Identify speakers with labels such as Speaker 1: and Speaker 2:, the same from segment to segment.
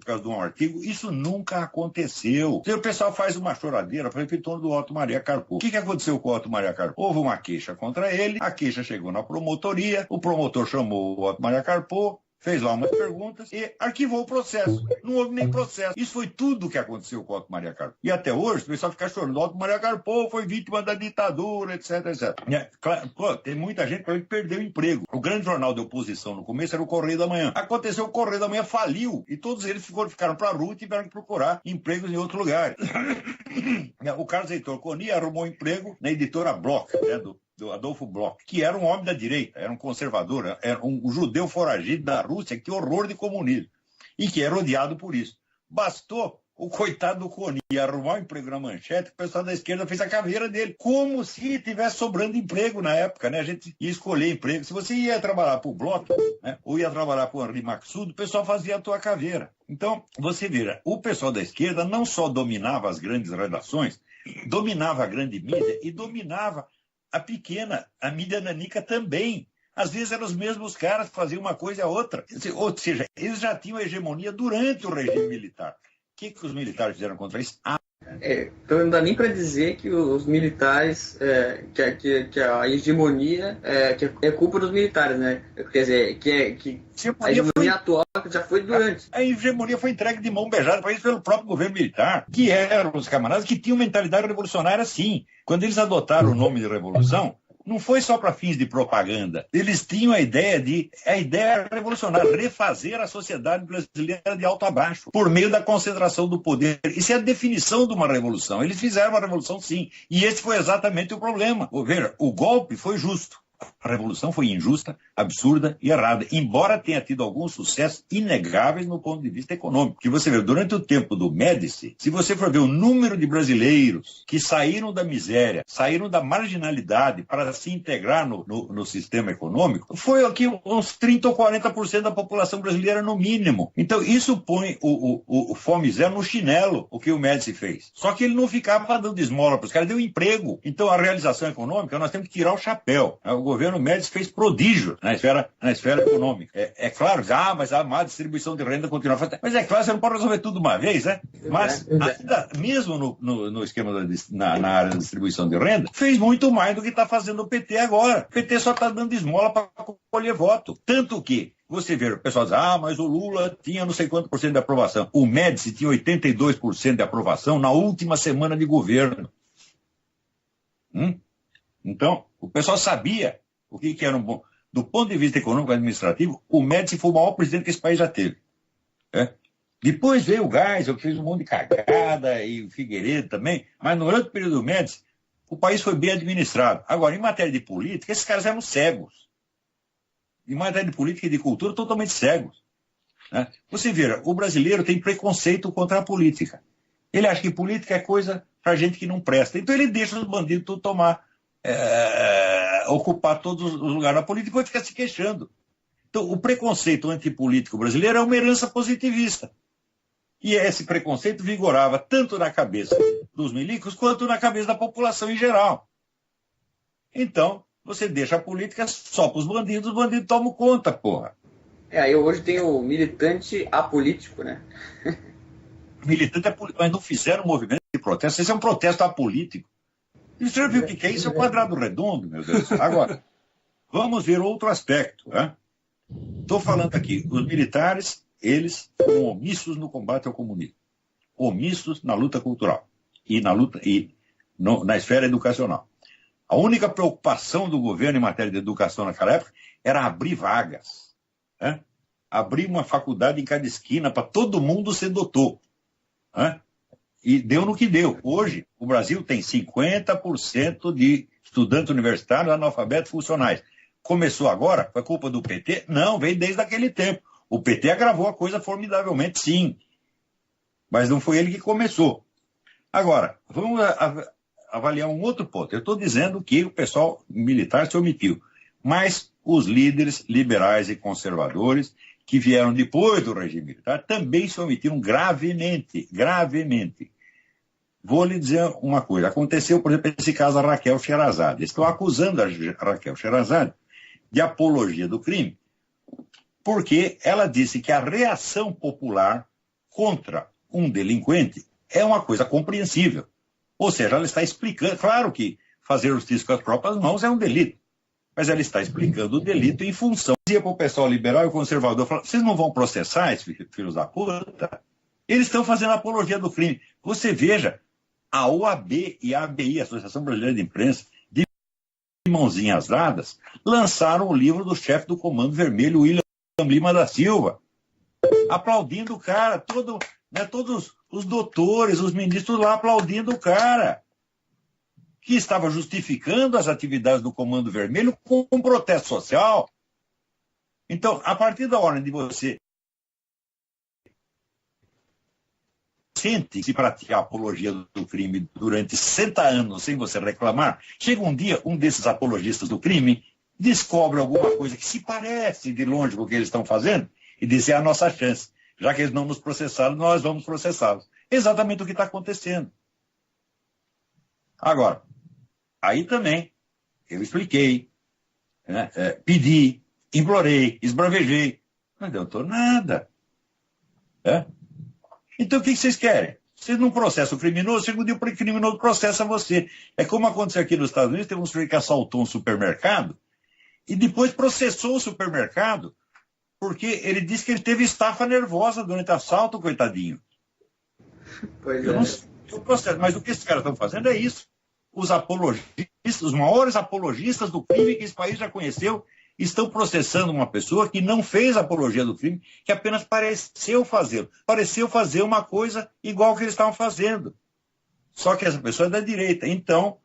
Speaker 1: por causa de um artigo, isso nunca aconteceu. O pessoal faz uma choradeira, por exemplo, em torno do Otto Maria Carpo. O que aconteceu com o Otto Maria Carpo? Houve uma queixa contra ele, a queixa chegou na promotoria, o promotor chamou o Otto Maria Carpo, fez lá umas perguntas e arquivou o processo. Não houve nem processo. Isso foi tudo o que aconteceu com o Otto Maria Carpo. E até hoje, o pessoal fica chorando. O Otto Maria Carpo foi vítima da ditadura, etc, etc. Claro, tem muita gente que perdeu o emprego. O grande jornal de oposição no começo era o Correio da Manhã. Aconteceu, o Correio da Manhã faliu e todos eles ficaram para a rua e tiveram que procurar empregos em outro lugar. O Carlos Heitor Coni arrumou emprego na editora Bloch, do Adolfo Bloch, que era um homem da direita, era um conservador, era um judeu foragido da Rússia, que horror de comunismo, e que era odiado por isso. Bastou o coitado do Coni arrumar um emprego na Manchete, o pessoal da esquerda fez a caveira dele, como se tivesse sobrando emprego na época, né? A gente ia escolher emprego. Se você ia trabalhar para o Bloch, né, ou ia trabalhar para o Henri Maxud, o pessoal fazia a tua caveira. Então, você vira, o pessoal da esquerda não só dominava as grandes redações, dominava a grande mídia e dominava a pequena, a mídia nanica também. Às vezes eram os mesmos caras que faziam uma coisa e a outra. Ou seja, eles já tinham a hegemonia durante o regime militar. O que os militares fizeram contra isso?
Speaker 2: Então não dá nem para dizer que os militares, que a hegemonia é culpa dos militares, né? Quer dizer, que a hegemonia atual já foi durante.
Speaker 1: A hegemonia foi entregue de mão beijada para isso pelo próprio governo militar, que eram os camaradas que tinham mentalidade revolucionária, sim. Quando eles adotaram o nome de revolução, não foi só para fins de propaganda. Eles tinham a ideia revolucionária, refazer a sociedade brasileira de alto a baixo, por meio da concentração do poder. Isso é a definição de uma revolução. Eles fizeram uma revolução, sim. E esse foi exatamente o problema. Veja, o golpe foi justo. A revolução foi injusta, absurda e errada, embora tenha tido alguns sucessos inegáveis no ponto de vista econômico. Que você vê, durante o tempo do Médici, se você for ver o número de brasileiros que saíram da miséria, saíram da marginalidade para se integrar no sistema econômico, foi aqui uns 30% ou 40% da população brasileira no mínimo. Então isso põe o fome zero no chinelo, o que o Médici fez. Só que ele não ficava dando esmola para os caras, deu emprego. Então a realização econômica, nós temos que tirar o chapéu. O governo Médici fez prodígio na esfera econômica. É claro, mas a má distribuição de renda continua fazendo. Mas é claro, você não pode resolver tudo de uma vez, né? Mas ainda, mesmo no esquema na área da distribuição de renda, fez muito mais do que está fazendo o PT agora. O PT só está dando esmola para colher voto. Tanto que você vê, o pessoal diz, mas o Lula tinha não sei quanto por cento de aprovação. O Médici tinha 82% de aprovação na última semana de governo. Então, o pessoal sabia o que era um bom. Do ponto de vista econômico e administrativo, o Médici foi o maior presidente que esse país já teve. Depois veio o Geisel, que fez um monte de cagada, e o Figueiredo também, mas durante o período do Médici, o país foi bem administrado. Agora, em matéria de política, esses caras eram cegos. Em matéria de política e de cultura, totalmente cegos. Você vê, o brasileiro tem preconceito contra a política. Ele acha que política é coisa para gente que não presta. Então ele deixa os bandidos tudo ocupar todos os lugares da política e depois fica se queixando. Então, o preconceito antipolítico brasileiro é uma herança positivista. E esse preconceito vigorava tanto na cabeça dos milicos quanto na cabeça da população em geral. Então, você deixa a política só para os bandidos tomam conta, porra.
Speaker 2: Aí hoje tem o militante apolítico, né?
Speaker 1: Militante apolítico, mas não fizeram um movimento de protesto. Esse é um protesto apolítico. E você já viu o que é isso? É o quadrado redondo, meu Deus. Agora, vamos ver outro aspecto. Estou falando aqui, os militares, eles foram omissos no combate ao comunismo. Omissos na luta cultural e na esfera educacional. A única preocupação do governo em matéria de educação naquela época era abrir vagas. Abrir uma faculdade em cada esquina para todo mundo ser doutor. E deu no que deu. Hoje, o Brasil tem 50% de estudantes universitários analfabetos funcionais. Começou agora? Foi culpa do PT? Não, veio desde aquele tempo. O PT agravou a coisa formidavelmente, sim. Mas não foi ele que começou. Agora, vamos avaliar um outro ponto. Eu estou dizendo que o pessoal militar se omitiu. Mas os líderes liberais e conservadores que vieram depois do regime militar também se omitiram gravemente. Vou lhe dizer uma coisa. Aconteceu, por exemplo, esse caso da Raquel Sherazade. Estão acusando a Raquel Sherazade de apologia do crime, porque ela disse que a reação popular contra um delinquente é uma coisa compreensível. Ou seja, ela está explicando, claro que fazer justiça com as próprias mãos é um delito, mas ela está explicando o delito em função. Dizia para o pessoal liberal e conservador, vocês não vão processar esses filhos da puta? Eles estão fazendo apologia do crime. Você veja, a OAB e a ABI, a Associação Brasileira de Imprensa, de mãozinhas dadas, lançaram o livro do chefe do Comando Vermelho, William Lima da Silva, aplaudindo o cara, todos os doutores, os ministros lá aplaudindo o cara, que estava justificando as atividades do Comando Vermelho com um protesto social. Então, a partir da hora de você sente se praticar a apologia do crime durante 60 anos sem você reclamar, chega um dia, um desses apologistas do crime descobre alguma coisa que se parece de longe com o que eles estão fazendo e diz, é a nossa chance. Já que eles não nos processaram, nós vamos processá-los. Exatamente o que está acontecendo. Agora, aí também, eu expliquei, né, pedi, implorei, esbravejei, não adiantou nada. Então, o que vocês querem? Vocês não processam o criminoso, segundo dia o criminoso processa você. É como aconteceu aqui nos Estados Unidos, teve um sujeito que assaltou um supermercado e depois processou o supermercado porque ele disse que ele teve estafa nervosa durante o assalto, coitadinho.
Speaker 2: Pois
Speaker 1: eu não sei o processo, mas o que esses caras estão fazendo é isso. Os apologistas, os maiores apologistas do crime que esse país já conheceu, estão processando uma pessoa que não fez apologia do crime, que apenas pareceu fazê-lo. Pareceu fazer uma coisa igual que eles estavam fazendo. Só que essa pessoa é da direita. Então,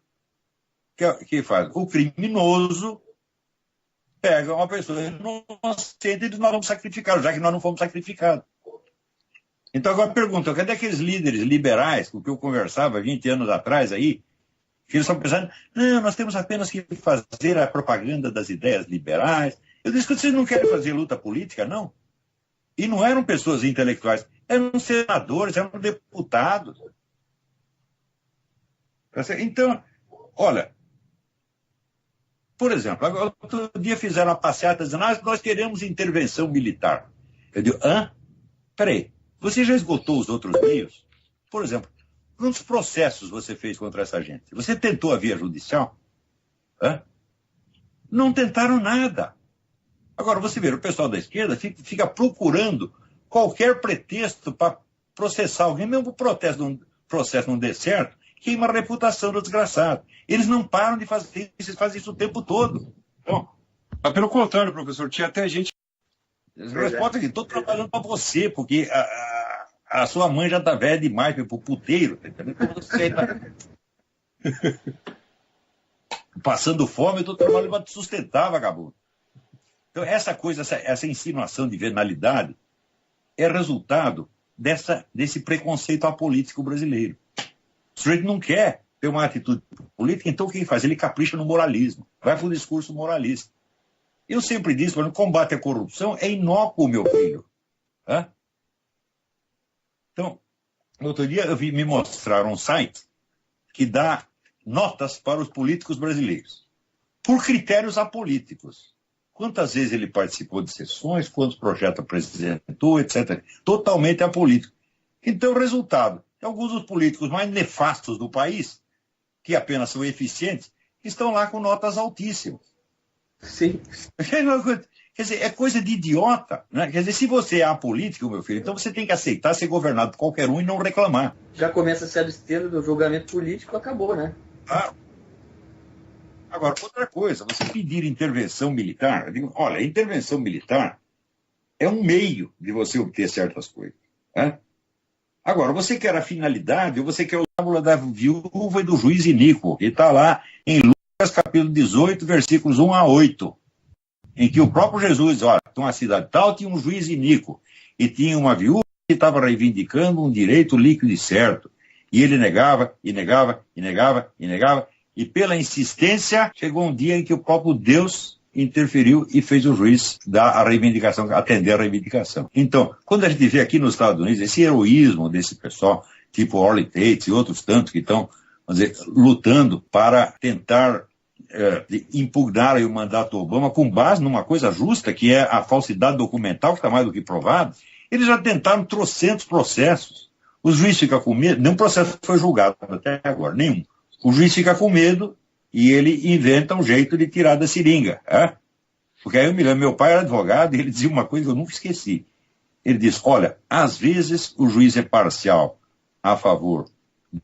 Speaker 1: o que faz? O criminoso pega uma pessoa inocente e diz, nós vamos sacrificar, já que nós não fomos sacrificados. Então, agora pergunta, cadê aqueles líderes liberais com que eu conversava 20 anos atrás aí, que eles estão pensando, não, nós temos apenas que fazer a propaganda das ideias liberais. Eu disse que vocês não querem fazer luta política, não? E não eram pessoas intelectuais, eram senadores, eram deputados. Então, olha, por exemplo, agora, outro dia fizeram uma passeata dizendo, nós queremos intervenção militar. Eu digo, peraí, você já esgotou os outros meios? Por exemplo, quantos processos você fez contra essa gente? Você tentou a via judicial? Não tentaram nada. Agora, você vê, o pessoal da esquerda fica procurando qualquer pretexto para processar alguém, mesmo que o processo não dê certo, queima a reputação do desgraçado. Eles não param de fazer isso, eles fazem isso o tempo todo.
Speaker 3: Bom, pelo contrário, professor, tinha até gente...
Speaker 1: Resposta aqui, estou trabalhando para você, porque a sua mãe já está velha demais para ir pro puteiro. Você tá passando fome, eu estou trabalhando para te sustentar, vagabundo. Então, essa coisa, essa insinuação de venalidade é resultado desse preconceito apolítico brasileiro. O sujeito não quer ter uma atitude política, então o que ele faz? Ele capricha no moralismo, vai para o discurso moralista. Eu sempre disse, quando combate à corrupção é inócuo, meu filho. Então, outro dia me mostraram um site que dá notas para os políticos brasileiros, por critérios apolíticos. Quantas vezes ele participou de sessões, quantos projetos apresentou, etc. Totalmente apolítico. Então, o resultado, alguns dos políticos mais nefastos do país, que apenas são eficientes, estão lá com notas altíssimas.
Speaker 2: Sim.
Speaker 1: Quer dizer, é coisa de idiota, né? Quer dizer, se você é apolítico, meu filho, então você tem que aceitar ser governado por qualquer um e não reclamar.
Speaker 2: Já começa a se abster do julgamento político, acabou, né?
Speaker 1: Agora, outra coisa, você pedir intervenção militar, eu digo, olha, intervenção militar é um meio de você obter certas coisas. Né? Agora, você quer a finalidade, ou você quer a fábula da viúva e do juiz iníquo, que está lá em Lucas capítulo 18, versículos 1 a 8, em que o próprio Jesus, olha, uma cidade tal tinha um juiz iníquo, e tinha uma viúva que estava reivindicando um direito líquido e certo, e ele negava, e negava, e negava, e negava, e pela insistência, chegou um dia em que o próprio Deus interferiu e fez o juiz dar a reivindicação, atender a reivindicação. Então, quando a gente vê aqui nos Estados Unidos esse heroísmo desse pessoal, tipo Orly Tate e outros tantos que estão, vamos dizer, lutando para tentar impugnar o mandato Obama com base numa coisa justa, que é a falsidade documental, que está mais do que provado, Eles já tentaram trocentos processos. O juiz fica com medo, nenhum processo foi julgado até agora, nenhum. O juiz fica com medo e ele inventa um jeito de tirar da seringa. Porque aí eu me lembro, meu pai era advogado e ele dizia uma coisa que eu nunca esqueci. Ele diz, olha, às vezes o juiz é parcial a favor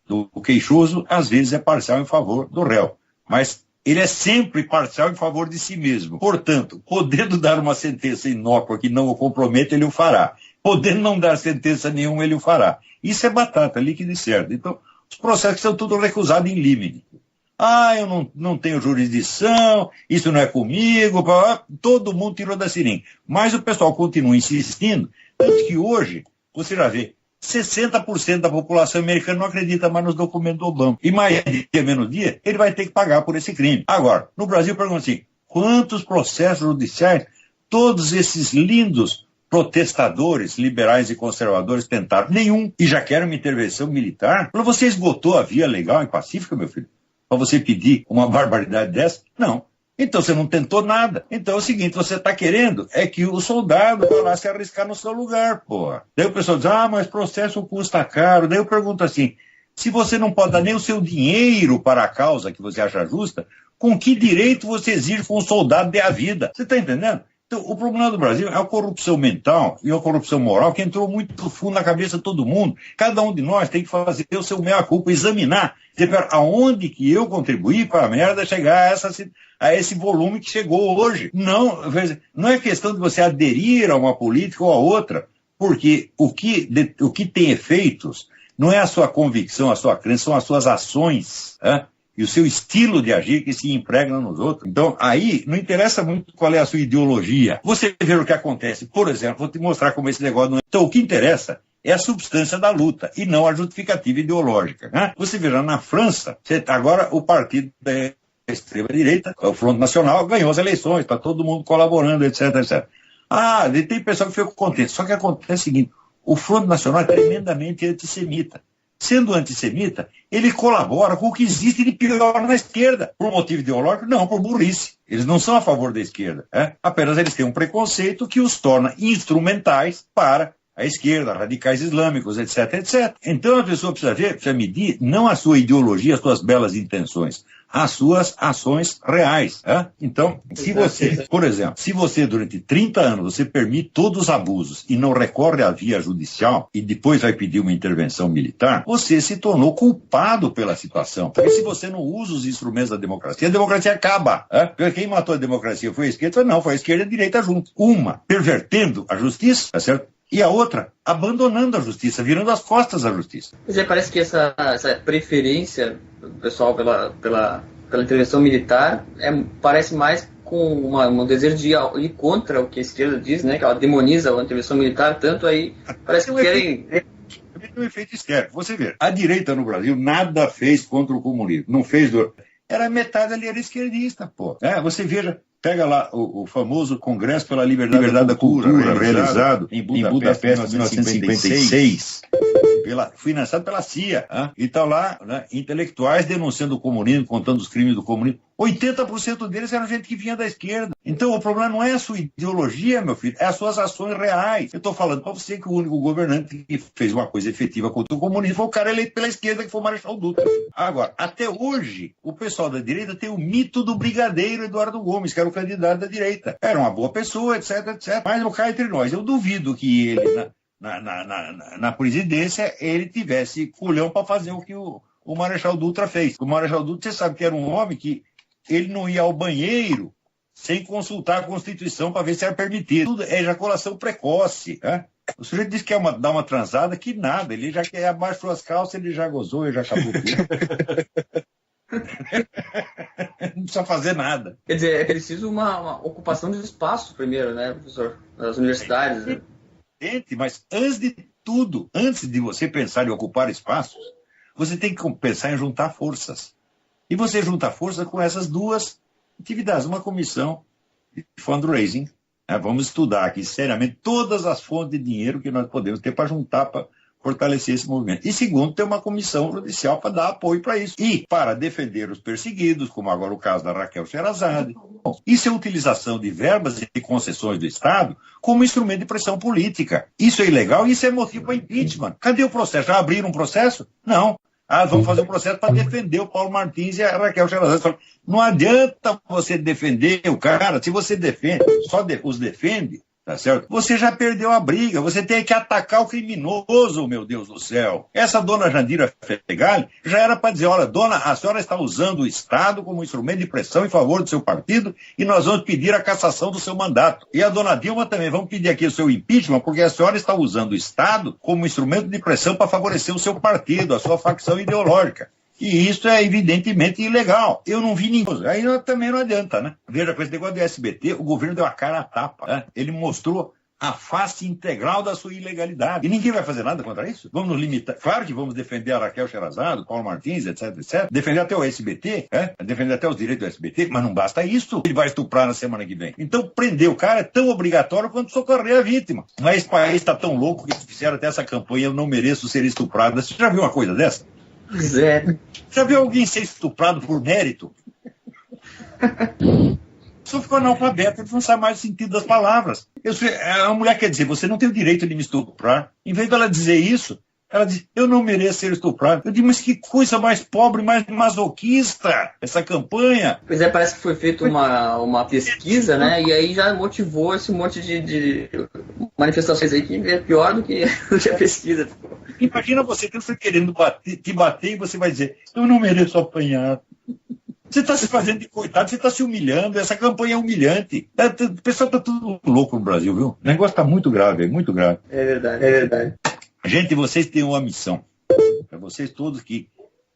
Speaker 1: do queixoso, às vezes é parcial em favor do réu. Mas ele é sempre parcial em favor de si mesmo. Portanto, podendo dar uma sentença inócua que não o compromete, ele o fará. Podendo não dar sentença nenhuma, ele o fará. Isso é batata, líquido e certo. Então, os processos são tudo recusados em limine. Eu não tenho jurisdição, isso não é comigo, todo mundo tirou da seringa. Mas o pessoal continua insistindo, tanto que hoje, você já vê, 60% da população americana não acredita mais nos documentos do Obama. E mais dia, menos dia, ele vai ter que pagar por esse crime. Agora, no Brasil, pergunta assim, quantos processos judiciais todos esses lindos protestadores, liberais e conservadores tentaram? Nenhum. E já querem uma intervenção militar? Você esgotou a via legal e pacífica, meu filho? Para você pedir uma barbaridade dessa? Não. Então você não tentou nada. Então é o seguinte, você está querendo é que o soldado vá lá se arriscar no seu lugar, porra. Daí o pessoal diz, mas processo custa caro. Daí eu pergunto assim, se você não pode dar nem o seu dinheiro para a causa que você acha justa, com que direito você exige que um soldado dê a vida? Você está entendendo? Então, o problema do Brasil é a corrupção mental e a corrupção moral que entrou muito fundo na cabeça de todo mundo. Cada um de nós tem que fazer o seu meia-culpa, examinar, dizer, aonde que eu contribuí para a merda chegar a esse volume que chegou hoje. Não é questão de você aderir a uma política ou a outra, porque o que tem efeitos não é a sua convicção, a sua crença, são as suas ações, e o seu estilo de agir que se impregna nos outros. Então, aí, não interessa muito qual é a sua ideologia. Você vê o que acontece. Por exemplo, vou te mostrar como esse negócio não é. Então, o que interessa é a substância da luta e não a justificativa ideológica. Você verá na França, agora o partido da extrema-direita, o Front Nacional, ganhou as eleições, está todo mundo colaborando, etc, etc. E tem pessoal que ficou contente. Só que acontece o seguinte, o Front Nacional é tremendamente antissemita. Sendo antissemita, ele colabora com o que existe de pior na esquerda. Por motivo ideológico? Não, por burrice. Eles não são a favor da esquerda. Apenas eles têm um preconceito que os torna instrumentais para a esquerda, radicais islâmicos, etc, etc. Então a pessoa precisa medir não a sua ideologia, as suas belas intenções, as suas ações reais. Então, se você, por exemplo, se você durante 30 anos você permite todos os abusos e não recorre à via judicial e depois vai pedir uma intervenção militar, você se tornou culpado pela situação. Porque se você não usa os instrumentos da democracia, a democracia acaba. Quem matou a democracia foi a esquerda? Não, foi a esquerda e a direita junto. Uma, pervertendo a justiça, tá certo? E a outra, abandonando a justiça, virando as costas à justiça.
Speaker 2: Parece que essa preferência do pessoal pela intervenção militar parece mais com um desejo de ir contra o que a esquerda diz, né? Que ela demoniza a intervenção militar, tanto aí parece que querem...
Speaker 1: Um efeito externo. Você vê, a direita no Brasil nada fez contra o comunismo. Não fez... Era metade ali, era esquerdista, pô. Você veja... Pega lá o famoso Congresso pela Liberdade da Cultura, realizado em Budapeste, em 1956, financiado pela CIA. E estão lá, intelectuais denunciando o comunismo, contando os crimes do comunismo. 80% deles eram gente que vinha da esquerda. Então o problema não é a sua ideologia, meu filho, é as suas ações reais. Eu estou falando para você que o único governante que fez uma coisa efetiva contra o comunismo foi o cara eleito pela esquerda, que foi o Marechal Dutra. Agora, até hoje, o pessoal da direita tem o mito do brigadeiro Eduardo Gomes, que era o candidato da direita. Era uma boa pessoa, etc, etc. Mas não cai entre nós. Eu duvido que ele, na presidência, ele tivesse culhão para fazer o que o Marechal Dutra fez. O Marechal Dutra, você sabe que era um homem que ele não ia ao banheiro sem consultar a Constituição para ver se era permitido. Tudo é ejaculação precoce. O sujeito disse que dar uma transada, que nada. Ele já quer abaixo as calças, ele já gozou, ele já acabou tudo. Não precisa fazer nada.
Speaker 2: Quer dizer, é preciso uma ocupação de espaço primeiro, né, professor? Nas universidades. Né?
Speaker 1: Mas antes de tudo, antes de você pensar em ocupar espaços, você tem que pensar em juntar forças. E você junta força com essas duas atividades. Uma comissão de fundraising. Vamos estudar aqui seriamente todas as fontes de dinheiro que nós podemos ter para juntar para fortalecer esse movimento. E segundo, ter uma comissão judicial para dar apoio para isso. E para defender os perseguidos, como agora o caso da Raquel Sherazade. Bom, isso é utilização de verbas e concessões do Estado como instrumento de pressão política. Isso é ilegal e isso é motivo para impeachment. Cadê o processo? Já abriram um processo? Não. Vamos fazer um processo para defender o Paulo Martins e a Raquel Sherazade. Não adianta você defender o cara. Se você defende, os defende, tá certo? Você já perdeu a briga, você tem que atacar o criminoso, meu Deus do céu. Essa dona Jandira Fegali já era para dizer, olha, dona, a senhora está usando o Estado como instrumento de pressão em favor do seu partido e nós vamos pedir a cassação do seu mandato. E a dona Dilma também, vamos pedir aqui o seu impeachment, porque a senhora está usando o Estado como instrumento de pressão para favorecer o seu partido, a sua facção ideológica. E isso é evidentemente ilegal. Eu não vi ninguém. Aí também não adianta, né? Veja, com esse negócio do SBT, o governo deu a cara a tapa, né? Ele mostrou a face integral da sua ilegalidade. E ninguém vai fazer nada contra isso? Vamos nos limitar. Claro que vamos defender a Raquel Sherazade, o Paulo Martins, etc, etc. Defender até o SBT, defender até os direitos do SBT, mas não basta isso. Ele vai estuprar na semana que vem. Então, prender o cara é tão obrigatório quanto socorrer a vítima. Mas esse país está tão louco que fizeram até essa campanha Eu Não Mereço Ser Estuprada. Você já viu uma coisa dessa?
Speaker 2: Zé.
Speaker 1: Já viu alguém ser estuprado por mérito? Só ficou analfabeto, ele não sabe mais o sentido das palavras. A mulher quer dizer, você não tem o direito de me estuprar. Em vez dela dizer isso, ela diz, eu não mereço ser estuprado. Eu digo, mas que coisa mais pobre, mais masoquista, essa campanha.
Speaker 2: Pois é, parece que foi feita uma pesquisa, né? E aí já motivou esse monte de manifestações aí que é pior do que a pesquisa.
Speaker 1: Imagina você que foi querendo te bater e você vai dizer, eu não mereço apanhar. Você está se fazendo de coitado, você está se humilhando, essa campanha é humilhante. O pessoal está tudo louco no Brasil, viu? O negócio está muito grave, muito grave.
Speaker 2: É verdade, é verdade.
Speaker 1: Gente, vocês têm uma missão. Para vocês todos que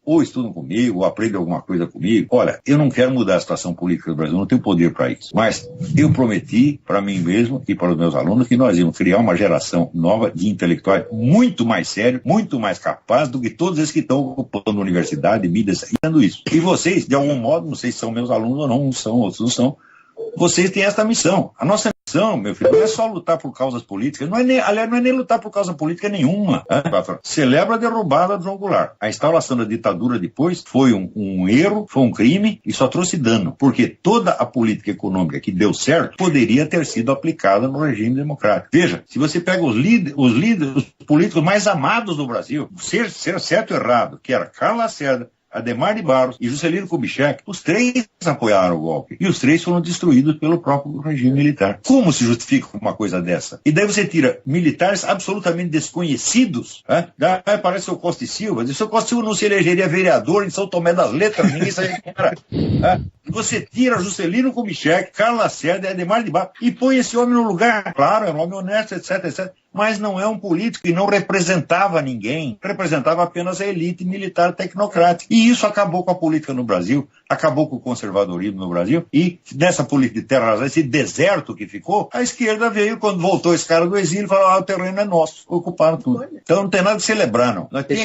Speaker 1: ou estudam comigo, ou aprendem alguma coisa comigo. Olha, eu não quero mudar a situação política do Brasil, não tenho poder para isso. Mas eu prometi para mim mesmo e para os meus alunos que nós íamos criar uma geração nova de intelectuais muito mais sérios, muito mais capazes do que todos esses que estão ocupando universidade, mídias, e isso. E vocês, de algum modo, não sei se são meus alunos ou não, uns são, outros não são, vocês têm essa missão. A nossa missão, meu filho, não é só lutar por causas políticas, aliás, não é nem lutar por causa política nenhuma. Celebra a derrubada do João Goulart. A instauração da ditadura depois foi um erro, foi um crime e só trouxe dano, porque toda a política econômica que deu certo poderia ter sido aplicada no regime democrático. Veja, se você pega os líderes, os políticos mais amados do Brasil, ser certo ou errado, que era Carlos Lacerda, Adhemar de Barros e Juscelino Kubitschek, os três apoiaram o golpe. E os três foram destruídos pelo próprio regime militar. Como se justifica uma coisa dessa? E daí você tira militares absolutamente desconhecidos. Daí aparece o Costa e Silva. O seu Costa e Silva não se elegeria vereador em São Tomé das Letras, ninguém sabia quem era. Você tira Juscelino Kubitschek, Carlos Lacerda e Adhemar de Barros e põe esse homem no lugar. Claro, é um homem honesto, etc, etc. Mas não é um político e não representava ninguém, representava apenas a elite militar tecnocrática. E isso acabou com a política no Brasil, acabou com o conservadorismo no Brasil, e nessa política de terra, esse deserto que ficou, a esquerda veio, quando voltou esse cara do exílio, e falou, o terreno é nosso, ocuparam tudo. Então não tem nada de celebrar, não. Nós tem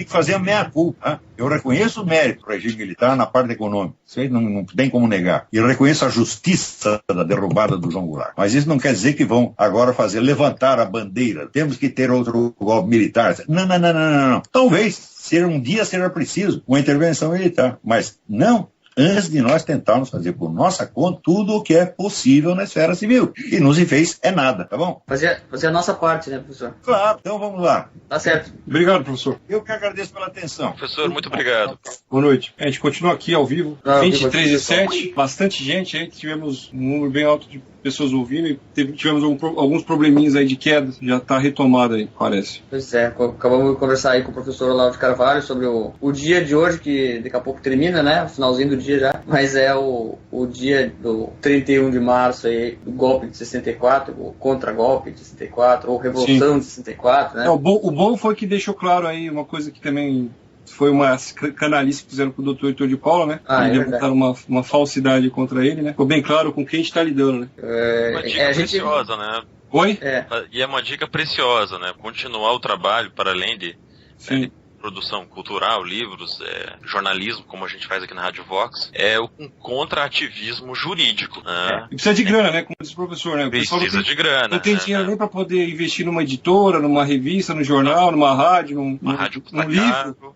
Speaker 1: que fazer a meia-culpa. Eu reconheço o mérito do regime militar na parte econômica, isso aí não tem como negar. E eu reconheço a justiça da derrubada do João Goulart. Mas isso não quer dizer que vão agora levantar a bandeira, temos que ter outro golpe militar. Não. Talvez um dia será preciso uma intervenção militar, mas não antes de nós tentarmos fazer por nossa conta tudo o que é possível na esfera civil. E não se fez nada, tá bom?
Speaker 2: Fazer a nossa parte, né, professor?
Speaker 1: Claro, então vamos lá.
Speaker 2: Tá certo.
Speaker 3: Obrigado, professor.
Speaker 1: Eu que agradeço pela atenção.
Speaker 4: Professor, muito obrigado.
Speaker 3: Boa noite. A gente continua aqui ao vivo. 23h07, bastante gente aí, tivemos um número bem alto de pessoas ouvindo e tivemos alguns probleminhas aí de queda, já está retomada aí, parece.
Speaker 2: Pois é, acabamos de conversar aí com o professor Olavo de Carvalho sobre o dia de hoje, que daqui a pouco termina, né, o finalzinho do dia já, mas é o dia do 31 de março aí, do golpe de 64, o contra-golpe de 64, ou revolução de 64, né.
Speaker 3: O bom foi que deixou claro aí uma coisa que também foi uma canalice que fizeram com o doutor Heitor de Paula, né? Levantaram uma falsidade contra ele, né? Ficou bem claro com quem a gente está lidando, né?
Speaker 4: Uma dica preciosa, né?
Speaker 3: Oi?
Speaker 4: E é uma dica preciosa, né? Continuar o trabalho para além de produção cultural, livros, jornalismo, como a gente faz aqui na Rádio Vox, é um contra-ativismo jurídico. Né?
Speaker 3: E precisa de grana, né? Como diz o professor, né? O
Speaker 4: precisa de grana.
Speaker 3: Não tem dinheiro nem para poder investir numa editora, numa revista, num jornal, numa rádio, num livro.